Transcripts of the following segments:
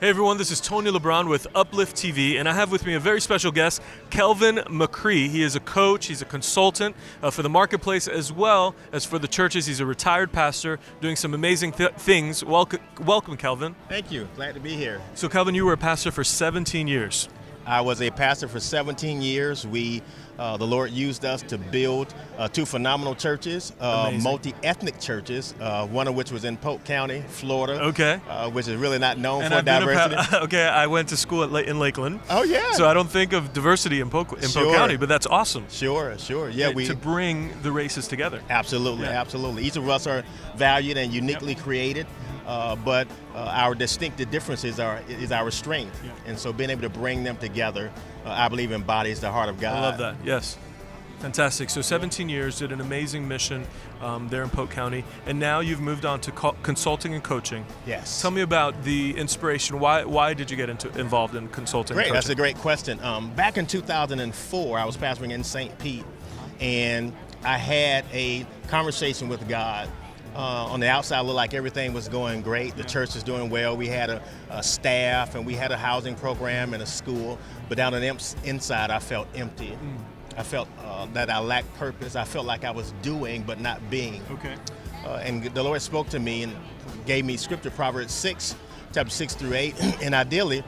Hey everyone, this is Tony LeBron with Upliftv, and I have with me a very special guest, Kelvin McCree. He is a coach, he's a consultant for the marketplace as well as for the churches. He's a retired pastor doing some amazing things. Welcome, Kelvin. Thank you. Glad to be here. So Kelvin, you were a pastor for 17 years. I was a pastor for 17 years. The Lord used us to build two phenomenal churches, multi-ethnic churches, one of which was in Polk County, Florida, which is really not known for diversity. I went to school in Lakeland. Oh, yeah. So I don't think of diversity in Polk County, but that's awesome. Sure. Yeah, to bring the races together. Absolutely. Each of us are valued and uniquely created. But our distinctive differences is our strength. Yeah. And so being able to bring them together, I believe embodies the heart of God. I love that, yes. Fantastic. So 17 years, did an amazing mission there in Polk County, and now you've moved on to consulting and coaching. Yes. Tell me about the inspiration. Why did you get involved in consulting and coaching? That's a great question. Back in 2004, I was pastoring in St. Pete, and I had a conversation with God. On the outside, it looked like everything was going great. The church is doing well. We had a staff, and we had a housing program and a school. But down on the inside, I felt empty. I felt that I lacked purpose. I felt like I was doing but not being. Okay. And the Lord spoke to me and gave me scripture, Proverbs 6, chapter 6 through 8. And ideally,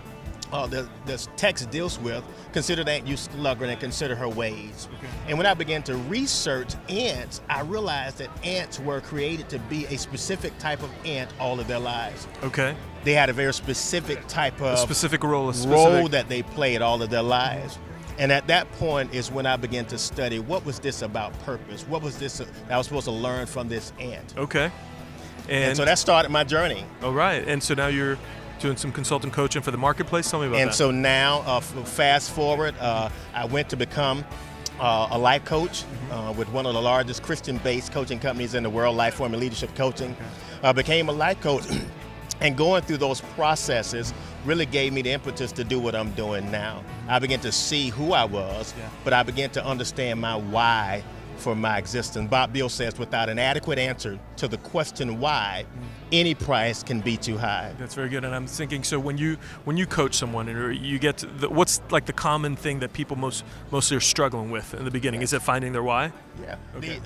the text deals with, consider that you sluggard and consider her ways. Okay. And when I began to research ants, I realized that ants were created to be a specific type of ant all of their lives. Okay. They had a very specific type of role that they played all of their lives. And at that point is when I began to study, what was this about purpose? What was this that I was supposed to learn from this ant? Okay. And so that started my journey. All right. And so now you're doing some consultant coaching for the marketplace. Tell me about that. And so now, fast forward, I went to become a life coach with one of the largest Christian-based coaching companies in the world, Life Form and Leadership Coaching. Became a life coach, and going through those processes really gave me the impetus to do what I'm doing now. I began to see who I was, but I began to understand my why for my existence. Bob Bill says, without an adequate answer to the question why, any price can be too high. That's very good. And I'm thinking, so when you coach someone, and you get to what's like the common thing that people mostly are struggling with in the beginning? Is it finding their why? Yeah. Okay.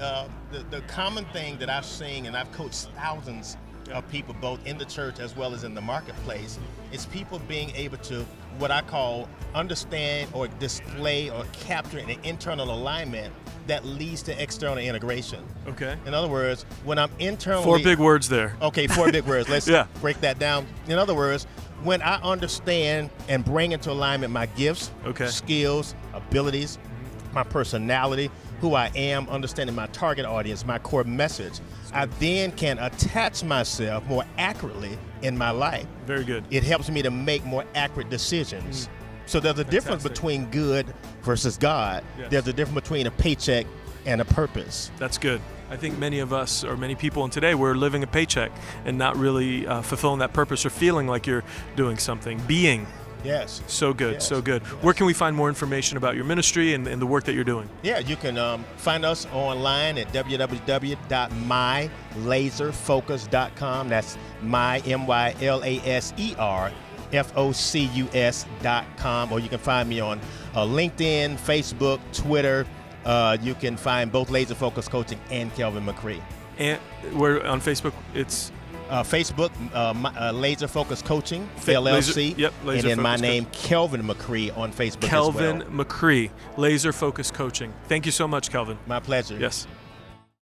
The common thing that I've seen, and I've coached thousands of people both in the church as well as in the marketplace, is people being able to, what I call, understand or display or capture an internal alignment that leads to external integration. Okay. In other words, when I'm internally... 4 big words there. Okay, 4 big words. Let's break that down. In other words, when I understand and bring into alignment my gifts, skills, abilities, my personality, who I am, understanding my target audience, my core message, I then can attach myself more accurately in my life. Very good. It helps me to make more accurate decisions. So there's a difference between good versus God. Yes. There's a difference between a paycheck and a purpose. That's good. I think many of us, or many people in today, we're living a paycheck and not really fulfilling that purpose or feeling like you're doing something. Being. Yes. So good, yes. So good. Yes. Where can we find more information about your ministry and the work that you're doing? Yeah, you can find us online at www.mylaserfocus.com. That's MyLaserFocus.com, or you can find me on LinkedIn, Facebook, Twitter. You can find both Laser Focus Coaching and Kelvin McCree. And we're on Facebook. It's Facebook, Laser Focus Coaching, LLC. And then my name, Kelvin McCree, on Facebook Kelvin as well. McCree, Laser Focus Coaching. Thank you so much, Kelvin. My pleasure. Yes.